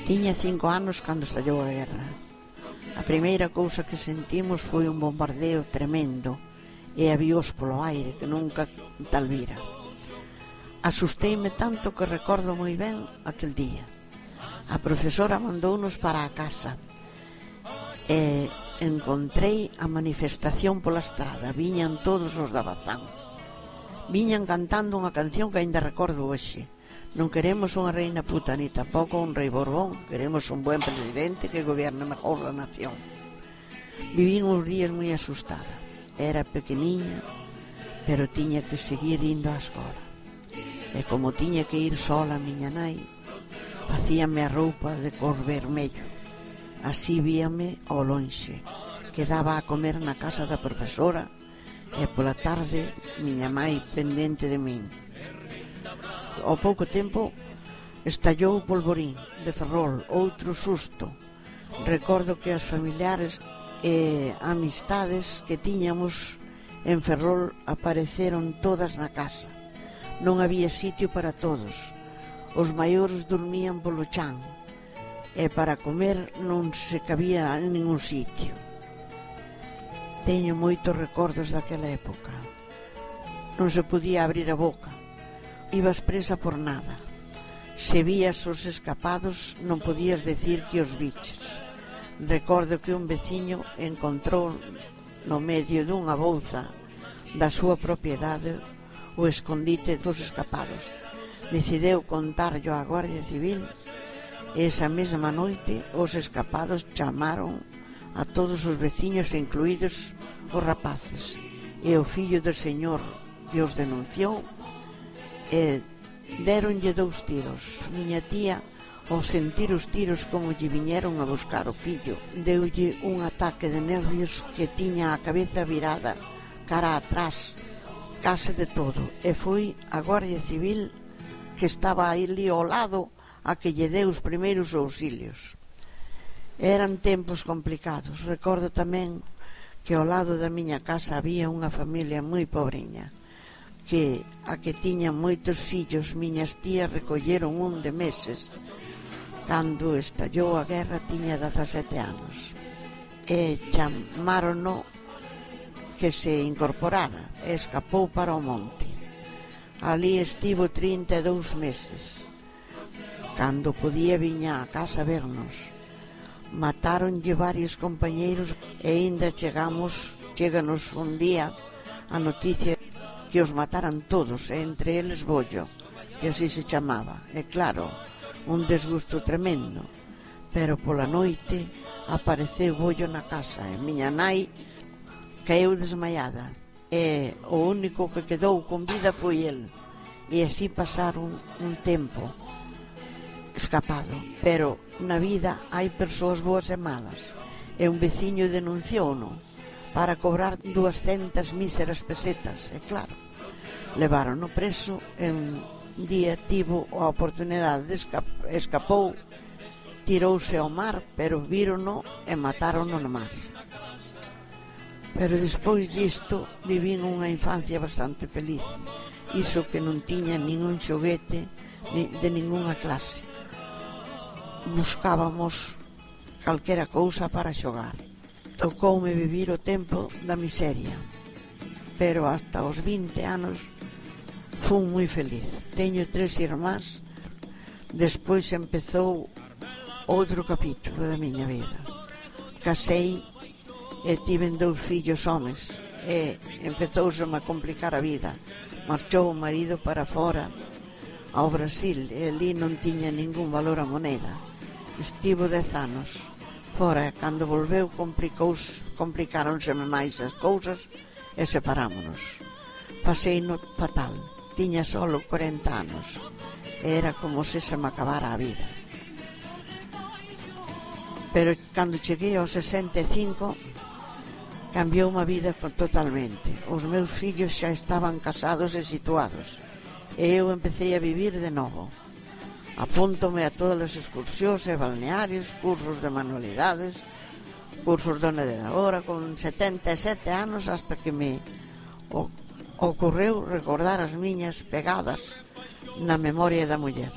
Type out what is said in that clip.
Tiña 5 anos cando estallou a guerra. A primeira cousa que sentimos foi un bombardeo tremendo e avións polo aire que nunca tal vira. Asusteime tanto que recordo moi ben aquel día. A profesora mandounos para a casa e encontrei a manifestación pola estrada. Viñan todos os da Bazán. Viñan cantando unha canción que aínda recordo hoxe. Non queremos unha reina puta ni tampouco un rei Borbón. Queremos un buen presidente que gobierne mejor a nación. Vivín uns días moi asustada. Era pequeniña, pero tiña que seguir indo á escola. E como tiña que ir sola a miña nai, facíame a roupa de cor vermello. Así víame ao lonxe. Quedaba a comer na casa da profesora e pola tarde miña mai pendente de min. Ao pouco tempo estallou o polvorín de Ferrol, outro susto. Recordo que as familiares e amistades que tiñamos en Ferrol apareceron todas na casa. Non había sitio para todos. Os maiores dormían polo chan e para comer non se cabía en ningún sitio. Teño moitos recordos daquela época. Non se podía abrir a boca. Ibas presa por nada. Se vías os escapados non podías decir que os viches. Recordo que un veciño encontrou no medio dunha bouza da súa propiedade o escondite dos escapados. Decideu contarllo á Guardia Civil e esa mesma noite os escapados chamaron a todos os veciños, incluídos os rapaces, e o fillo do señor que os denunciou, e deronlle 2 tiros. Miña tía, ao sentir os tiros como lle viñeron a buscar o fillo, deulle un ataque de nervios que tiña a cabeza virada cara atrás, case de todo, e foi a Guardia Civil que estaba ali ao lado a que lle deu os primeiros auxilios. Eran tempos complicados. Recordo tamén que ao lado da miña casa había unha familia moi pobreña, que a que tiña moitos fillos. Miñas tías recolleron un de meses. Cando estallou a guerra tiña 17 anos e chamarono que se incorporara e escapou para o monte. Ali estivo 32 meses. Cando podía viña a casa a vernos. Matáronlle varios compañeiros e ainda cheganos un día a noticia que os mataran todos, e entre eles Bollo, que así se chamaba. E claro, un desgusto tremendo, pero pola noite apareceu Bollo na casa e miña nai caeu desmaiada e o único que quedou con vida foi el. E así pasaron un tempo escapado, pero na vida hai persoas boas e malas, e un veciño denunciouno para cobrar 200 míseras pesetas, e claro, levárono preso. En un día tivo a oportunidade de escapou, tirouse ao mar, pero vírono e matárono no mar. Pero despois disto vivín unha infancia bastante feliz, iso que non tiña ningún xoguete de ningunha clase. Buscábamos calquera cousa para xogar. Tocoume vivir o tempo da miseria, pero hasta os 20 anos fun moi feliz. Teño 3 irmás. Despois empezou outro capítulo da miña vida. Casei e tiven 2 fillos homes e empezouseme a complicar a vida. Marchou o marido para fora ao Brasil e ali non tiña ningún valor a moneda. Estivo 10 anos fora e cando volveu complicáronseme máis as cousas e separámonos. Pasei no fatal. Tiña solo 40 anos e era como se me acabara a vida. Pero cando cheguei aos 65 cambiou a vida totalmente. Os meus fillos xa estaban casados e situados e eu empecé a vivir de novo. Apúntome a todas as excursións e balnearios, cursos de manualidades, cursos de nadadora, con 77 anos, hasta que me ocorreu recordar as miñas pegadas na memoria da muller.